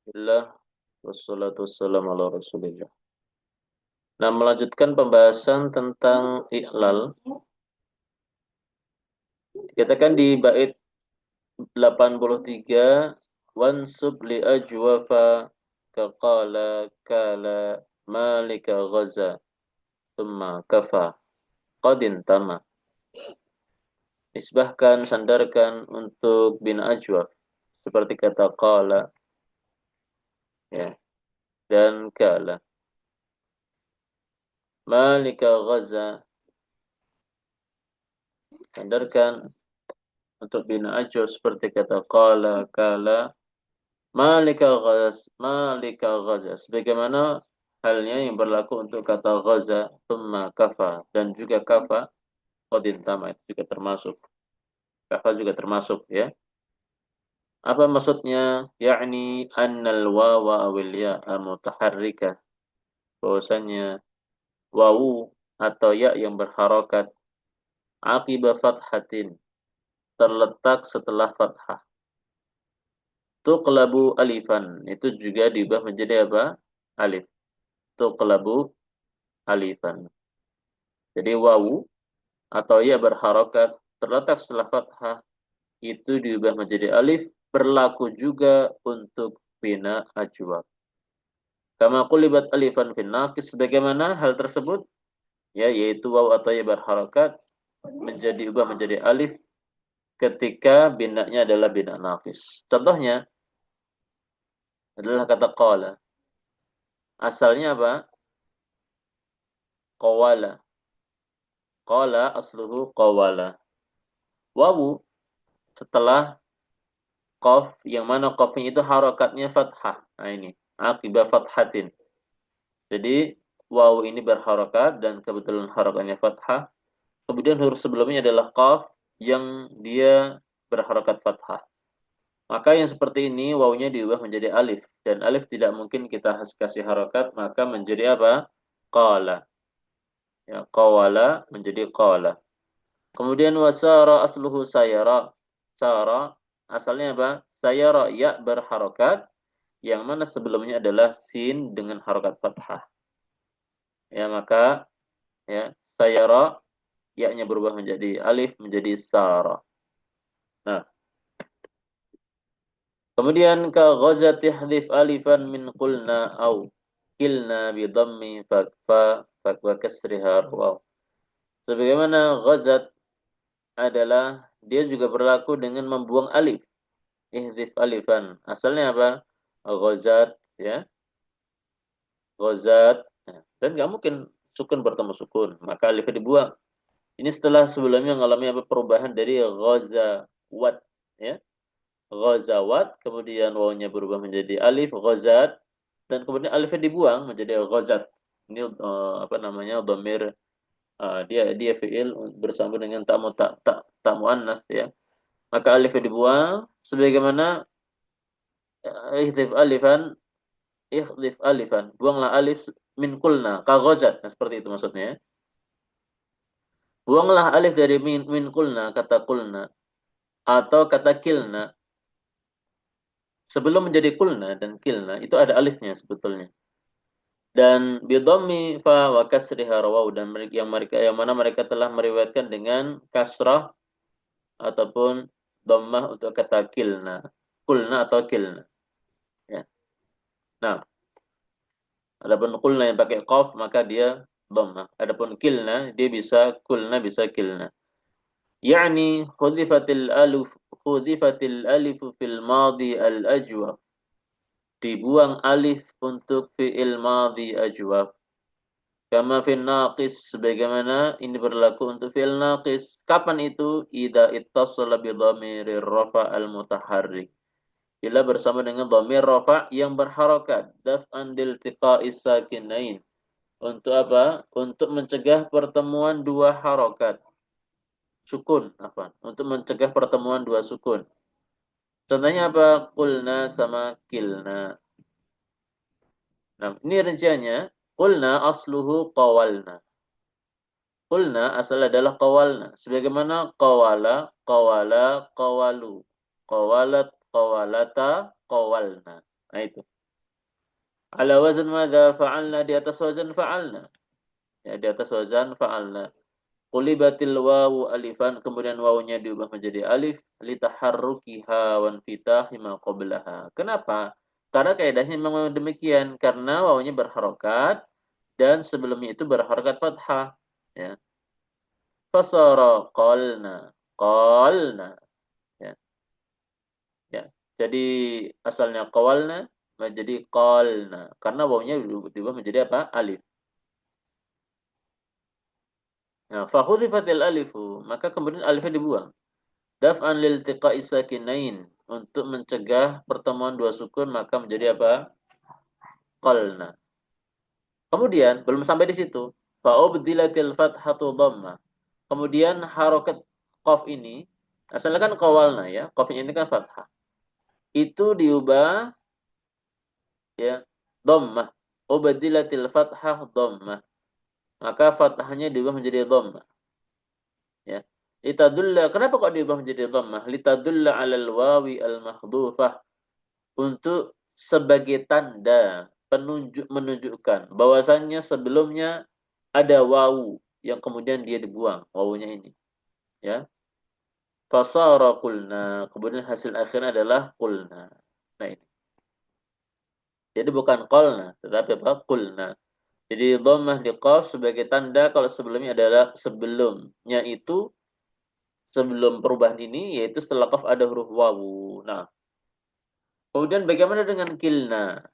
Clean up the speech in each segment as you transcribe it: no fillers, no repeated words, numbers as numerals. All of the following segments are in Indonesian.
Alhamdulillah, wassalatu wassalamu ala rasulillah. Nah, melanjutkan pembahasan tentang i'lal. Dikatakan di bait 83, wansub li ajwafa kaqala kala malika ghaza thumma kafa qadin tama. Isbahkan, sandarkan untuk bin ajwaf seperti kata qala, ya, dan kala. Malika ghaza, sandarkan untuk bin ajwaf seperti kata qala kala malika ghaza, sebagaimana halnya yang berlaku untuk kata ghaza, thumma kafa, dan juga kafa, qadin tama, itu juga termasuk. Kafa juga termasuk, ya. Apa maksudnya? Yakni annal wawa awil ya'a mutaharrikah, bahwasanya wawu atau ya yang berharokat akibat fathatin, terletak setelah fathah. Tuqlabu alifan, itu juga diubah menjadi apa? Alif. Tuqlabu alifan. Jadi wawu atau ya berharokat terletak setelah fathah itu diubah menjadi alif, berlaku juga untuk bina ajwab. Kama qulibat alifan fin naqis, sebagaimana hal tersebut, ya, yaitu wawu atau ya berharokat menjadi ubah menjadi alif ketika binanya adalah bina naqis. Contohnya adalah kata qala. Asalnya apa? Qawala. Qala asluhu qawala. Wawu setelah qaf, yang mana qafnya itu harokatnya fathah. Nah ini, akibat fathatin. Jadi wawu ini berharokat dan kebetulan harokatnya fathah. Kemudian huruf sebelumnya adalah qaf yang dia berharokat fathah. Maka yang seperti ini wawunya diubah menjadi alif, dan alif tidak mungkin kita kasih harokat, maka menjadi apa? Qala. Ya, qawala menjadi qala. Kemudian wasara asluhu sayara. Sara asalnya apa? Sayara, ya berharokat, yang mana sebelumnya adalah sin dengan harokat fathah. Ya, maka ya sayara, ya-nya berubah menjadi alif menjadi sara. Nah, kemudian ka ghazati hadif alifan min qulna au kilna bi dhammi fa wa kasriha waw. Sebagaimana ghazat adalah dia juga berlaku dengan membuang alif. Ihdif alifan. Asalnya apa? Ghazat, ya. Ghazat. Dan nggak mungkin sukun bertemu sukun, maka alifnya dibuang. Ini setelah sebelumnya mengalami apa, perubahan dari ghazawat, ya. Ghazawat, kemudian wawunya berubah menjadi alif, ghazat, dan kemudian alifnya dibuang menjadi ghazat. Ini apa namanya? Dhamir, dia fiil bersambung dengan tak muannas, ya. Maka alifnya dibuang sebagaimana ihdif alifan, ihdif alifan, buanglah alif min kulna ka ghazat. Nah, seperti itu maksudnya, ya. Buanglah alif dari min kulna, kata kulna atau kata kilna. Sebelum menjadi kulna dan kilna itu ada alifnya sebetulnya. Dan bidhammi fa wa kasriha rawahu, dan yang mana mereka telah meriwayatkan dengan kasrah ataupun dhammah untuk kata kilna, kulna atau kilna, ya. Nah, adapun kulna yang pakai qaf maka dia dhammah. Adapun kilna dia bisa kulna bisa kilna. Yani khudifatil alif fil madi al ajwaf. Dibuang alif untuk fi'il madhi ajwaf. Kama fil naqis, sebagaimana ini berlaku untuk fi'il naqis. Kapan itu? Idza ittasala bi dhamirir rafa al mutaharrik. Bila bersama dengan dhamir rafa yang berharokat. Daf'an lil tiqa'is sakinain. Untuk apa? Untuk mencegah pertemuan dua harokat. Sukun, apa? Untuk mencegah pertemuan dua sukun. Contohnya apa? Qulna sama kilna. Nah, ini rinciannya. Qulna asluhu qawalna. Qulna asal adalah qawalna. Sebagaimana qawala, qawala, qawalu. Qawalat, qawalata, qawalna. Nah, itu. Ala wazan madza fa'alna, di atas wazan fa'alna. Ya, di atas wazan fa'alna. Qulibatil wawu alifan, kemudian wawunya diubah menjadi alif litaharrukiha wan fitahi ma qablaha. Kenapa? Karena kaidahnya memang demikian, karena wawunya berharokat dan sebelumnya itu berharokat fathah. Ya. Fasara qalna, qalna. Ya. Ya. Jadi asalnya qawalna menjadi qalna karena wawunya diubah menjadi apa? Alif. Nah, fa hudzifatil alifu, maka kemudian alifnya dibuang. Daf'an lil tiqa'i sakinain, untuk mencegah pertemuan dua sukun maka menjadi apa? Qalna. Kemudian belum sampai di situ. Fa ubdilatil fathatu dhamma. Kemudian harokat qaf ini asalnya kan qawalna ya, qafnya ini kan fathah. Itu diubah ya dhammah. Ubdilatil fathah dhammah. Maka fathahnya diubah menjadi dhammah. Ya. Litadulla, kenapa kok diubah menjadi dhammah? Litadulla 'alal wawi al-mahdhufah, untuk sebagai tanda menunjukkan bahwasannya sebelumnya ada wawu yang kemudian dia dibuang, wawunya ini, ya. Fasara qulna, kemudian hasil akhirnya adalah qulna. Nah ini. Jadi bukan qalna, tetapi apa? Qulna. Jadi dhammah di qaf sebagai tanda kalau sebelumnya adalah sebelumnya itu sebelum perubahan ini yaitu setelah qaf ada huruf wawu. Nah, kemudian bagaimana dengan kilna?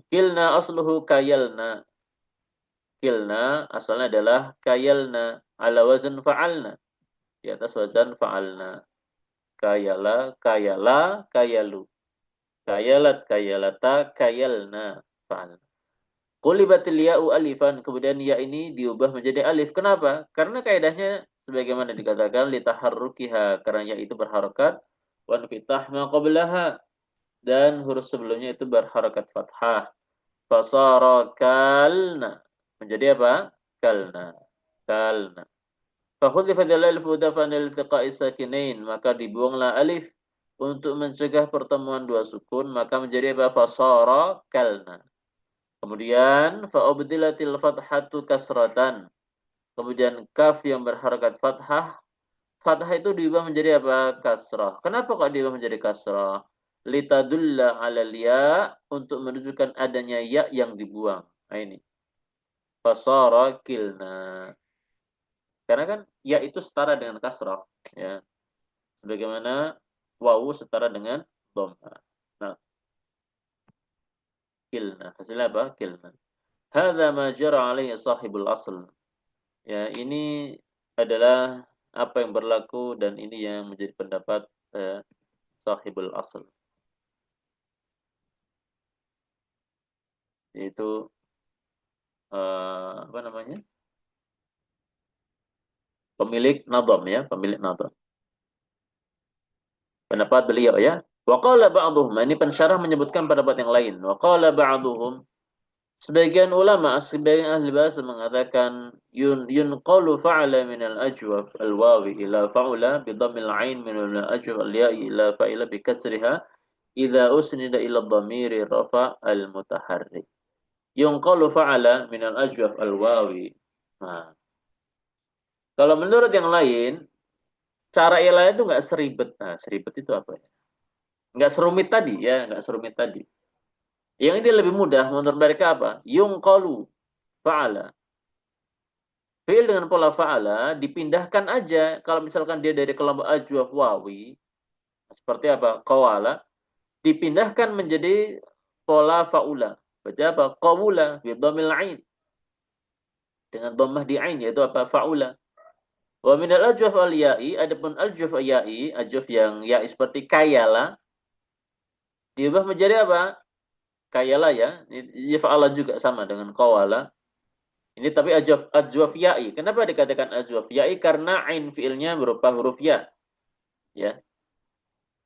Kilna asluhu kayalna. Kilna asalnya adalah kayalna ala wazan fa'alna. Di atas wazan fa'alna. Kayala, kayala, kayalu. Kayalat, kayalata, kayalna. Fa'alna. Qulibatil ya'u alifan. Kemudian ya ini diubah menjadi alif. Kenapa? Karena kaidahnya sebagaimana dikatakan litaharrukiha. Karena ya itu berharakat. Wan fitah ma qablaha. Dan huruf sebelumnya itu berharakat fathah. Fasara kalna. Menjadi apa? Kalna. Kalna. Fakhudhifat al-alif daf'an iltiqa'i sakinain, maka dibuanglah alif untuk mencegah pertemuan dua sukun, maka menjadi apa? Fasara kalna. Kemudian fa'ubdilatil fathatu kasratan. Kemudian kaf yang berharakat fathah, fathah itu diubah menjadi apa? Kasrah. Kenapa kok diubah menjadi kasrah? Litadulla 'alal ya, untuk menunjukkan adanya ya yang dibuang. Nah ini. Fasara kilna. Karena kan ya itu setara dengan kasrah, ya. Sebagaimana wawu setara dengan dhamma. Nah, kilna. Hasilnya apa? Kilna. Hadza ma jara alaihi sahibul asl. Ya, ini adalah apa yang berlaku dan ini yang menjadi pendapat sahibul asl. Yaitu apa namanya? Pemilik nadam ya, pemilik nadam. Pendapat beliau ya. Wa qala ba'dhum, ini pensyarah menyebutkan pendapat yang lain. Wa qala ba'dhum, sebagian ulama, sebagian ahli bahasa mengatakan yunqalu fa'ala min al-ajwaf al-wawi ila fa'ula bi dhammil 'ain min al-ajwaf al-ya'i ila fa'ila bi kasriha idza usnida ila dhamiri rafa al-mutaharrik. Yunqalu fa'ala min al-ajwaf al-wawi. Nah, kalau menurut yang lain, cara yang lain itu nggak seribet. Nah, seribet itu apa ya? Nggak serumit tadi ya, nggak serumit tadi. Yang ini lebih mudah menurut mereka apa? Yunqalu fa'ala. Fi'il dengan pola fa'ala dipindahkan aja kalau misalkan dia dari kelompok ajwaf wawi seperti apa? Qawala dipindahkan menjadi pola fa'ula. Baca apa? Qawula bi dhammil 'ain. Dengan dhammah di ain yaitu apa? Fa'ula. Wa min al-ajwaf al-ya'i, adapun ajwaf ya'i, ajwaf yang ya'i seperti kayala diubah menjadi apa? Kayala ya. Ini fa'ala juga sama dengan qawala. Ini tapi ajwaf ya'i. Kenapa dikatakan ajwaf ya'i? Karena ain fi'ilnya berupa huruf ya. Ya.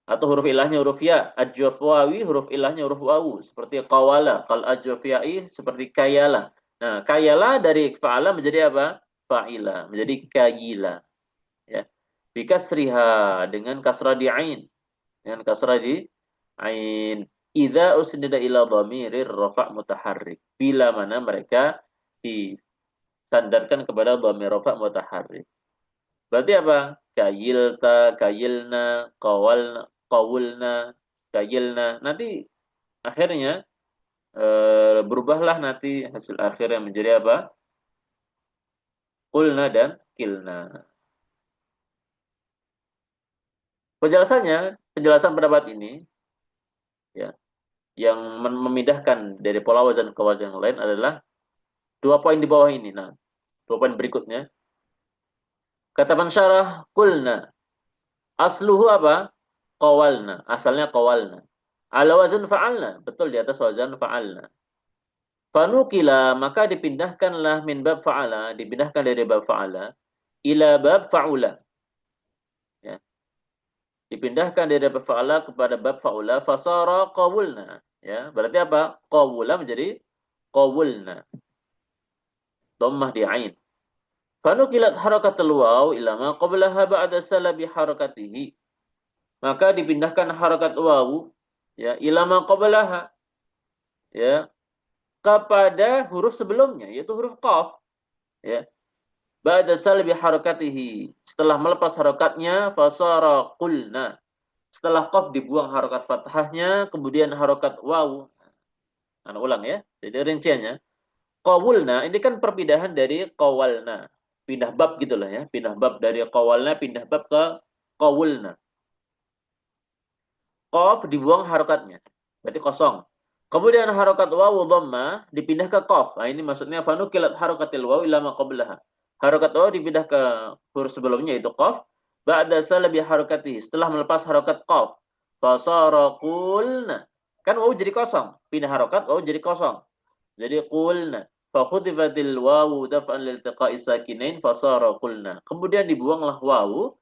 Atau huruf ilahnya huruf ya. Ajwaf wawi huruf ilahnya huruf wawu. Seperti qawala. Kal ajwaf ya'i seperti kayala. Nah, kayala dari fa'ala menjadi apa? Fa'ila. Menjadi kayila. Ya. Bikasriha dengan kasrah di ain. Dengan kasrah di ain. idza usnida ila dhamirir rafa' mutaharrik. Bila mana mereka disandarkan kepada dhamir rafa' mutaharrik. Berarti apa? Kayilta, kayilna, qawalna, qawulna, kayilna. Nanti akhirnya berubahlah nanti hasil akhirnya menjadi apa? Qulna dan kilna. Penjelasan pendapat ini ya, yang memindahkan dari pola wazan ke wazan yang lain adalah dua poin di bawah ini. Nah, dua poin berikutnya. Kata pensyarah, qulna. Asluhu apa? Qawalna. Asalnya qawalna. Ala wazan fa'alna. Betul, di atas wazan fa'alna. Fanukila, maka dipindahkanlah min bab fa'ala, dipindahkan dari bab fa'ala, ila bab fa'ula. Ya. Dipindahkan dari bab fa'ala kepada bab fa'ula, fasara qawulna. Ya, berarti apa? Qawula menjadi qawulna. Dhammah di ain. Fanukilat harakatul waw ila ma qablaha ba'da salabi harakatihi. Maka dipindahkan harakat waw ya ila ma qablaha ya kepada huruf sebelumnya yaitu huruf qaf ya. Ba'da salbi harakatihi, setelah melepas harakatnya fasara qulna. Setelah qaf dibuang harakat fathahnya kemudian harakat waw. Nah, ulang ya. Jadi rinciannya qawulna ini kan perpindahan dari qawalna. Pindah bab gitulah ya, pindah bab dari qawalna pindah bab ke qawulna. Qaf dibuang harokatnya, berarti kosong. Kemudian harokat wawu dhamma dipindah ke qaf. Nah, ini maksudnya fanukilat harokatil wawu ila ma qablaha. Harokat wawu dipindah ke huruf sebelumnya itu qaf. Ba'da salabi harokati, setelah melepas harokat qaf. Fasara qulna. Kan wawu jadi kosong. Pindah harokat wawu jadi kosong. Jadi qulna. Fa khutifatil wawu daf'an liltiqa'i sakinain fasara qulna. Kemudian dibuanglah wawu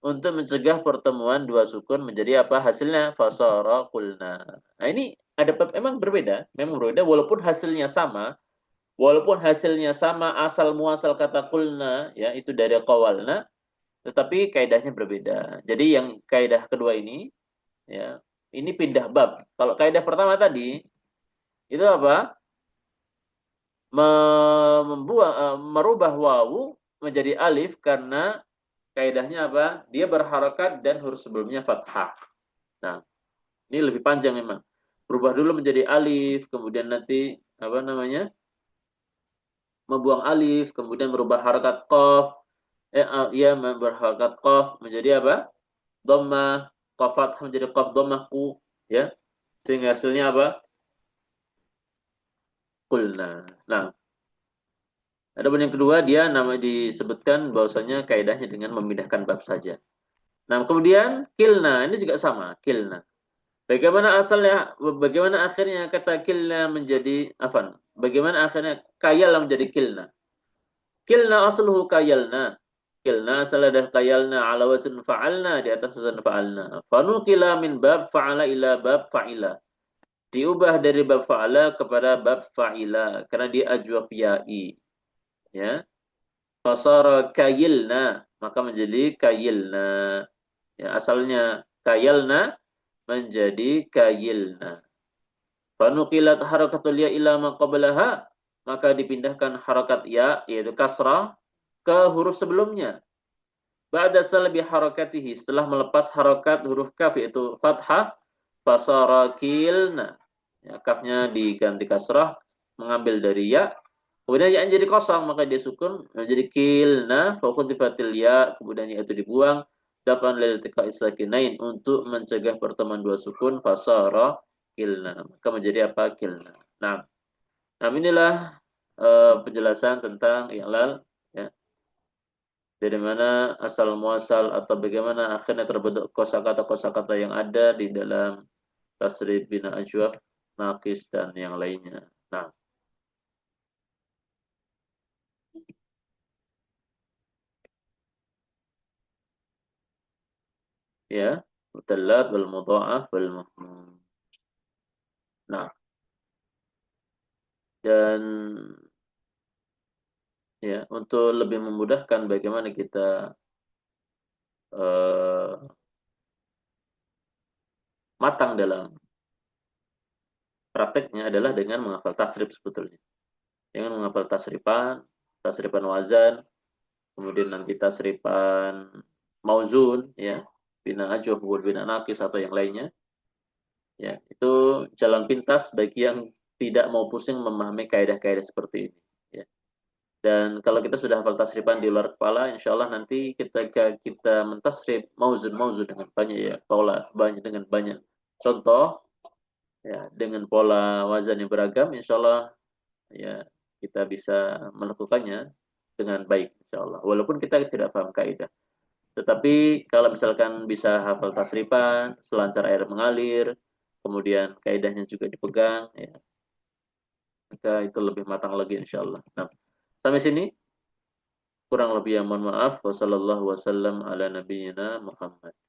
untuk mencegah pertemuan dua sukun menjadi apa hasilnya fasara qulna. Nah, ini ada memang berbeda walaupun hasilnya sama asal muasal kata qulna ya itu dari qawalna tetapi kaidahnya berbeda. Jadi yang kaidah kedua ini ya ini pindah bab. Kalau kaidah pertama tadi itu apa? Merubah wawu menjadi alif karena kaidahnya apa? Dia berharakat dan huruf sebelumnya fathah. Nah, ini lebih panjang memang. Berubah dulu menjadi alif, kemudian nanti apa namanya? Membuang alif, kemudian merubah harakat qaf. Ia berharakat qaf menjadi apa? Dhammah, qaf fathah menjadi qaf dhammah ku, ya. Sehingga hasilnya apa? Qulna. Nah, ada yang kedua dia nama disebutkan bahwasanya kaidahnya dengan memindahkan bab saja. Nah, kemudian kilna ini juga sama, kilna. Bagaimana asalnya, bagaimana akhirnya kata kilna menjadi afan? Bagaimana akhirnya kayal menjadi kilna? Kilna asluhu kayalna. Kilna asal dari kayalna ala wazn fa'alna di atas wazn fa'alna. Fanukila min bab fa'ala ila bab fa'ila. Diubah dari bab fa'ala kepada bab fa'ila karena dia ajwaf ya'i. Ya. Fasara kayilna, maka menjadi kayilna. Ya, asalnya kayalna menjadi kayilna. Fanukilat harakatul ya ila ma qablaha, maka dipindahkan harakat ya yaitu kasrah ke huruf sebelumnya. Ba'da salbi harakatihi, setelah melepas harakat huruf kaf yaitu fathah, fasara kilna. Ya, kafnya diganti kasrah mengambil dari ya. Kemudian ya jadi kosong maka dia sukun menjadi kilna fa khutifatil ya, kemudian ya itu dibuang dafan lil tiqa'i sakinain untuk mencegah pertemuan dua sukun fasara kilna. Maka menjadi apa? Kilna. Nah, inilah penjelasan tentang i'lal ya. Dari mana asal muasal atau bagaimana akhirnya terbentuk kosakata-kosakata yang ada di dalam tasrif bina ajwaf, naqis dan yang lainnya. Nah, ya, mutallat wal mudha'af wal mahmum. Nah, dan ya untuk lebih memudahkan bagaimana kita matang dalam prakteknya adalah dengan menghafal tasrif sebetulnya. Dengan menghafal tasrifan, tasrifan wazan, kemudian nanti tasrifan mauzun, ya, bina ajuh, bina nakis atau yang lainnya. Ya, itu jalan pintas bagi yang tidak mau pusing memahami kaidah-kaidah seperti ini. Ya. Dan kalau kita sudah hafal tasrifan di luar kepala, insya Allah nanti ketika kita mentasrif mauzun dengan banyak ya, pola banyak dengan banyak contoh, ya, dengan pola wazan yang beragam, insya Allah ya kita bisa melakukannya dengan baik, insya Allah. Walaupun kita tidak paham kaidah. Tetapi kalau misalkan bisa hafal tasrifan, selancar air mengalir, kemudian kaidahnya juga dipegang, ya, maka itu lebih matang lagi insya Allah. Nah, sampai sini kurang lebih yang mohon maaf. Wassalamualaikum warahmatullahi wabarakatuh.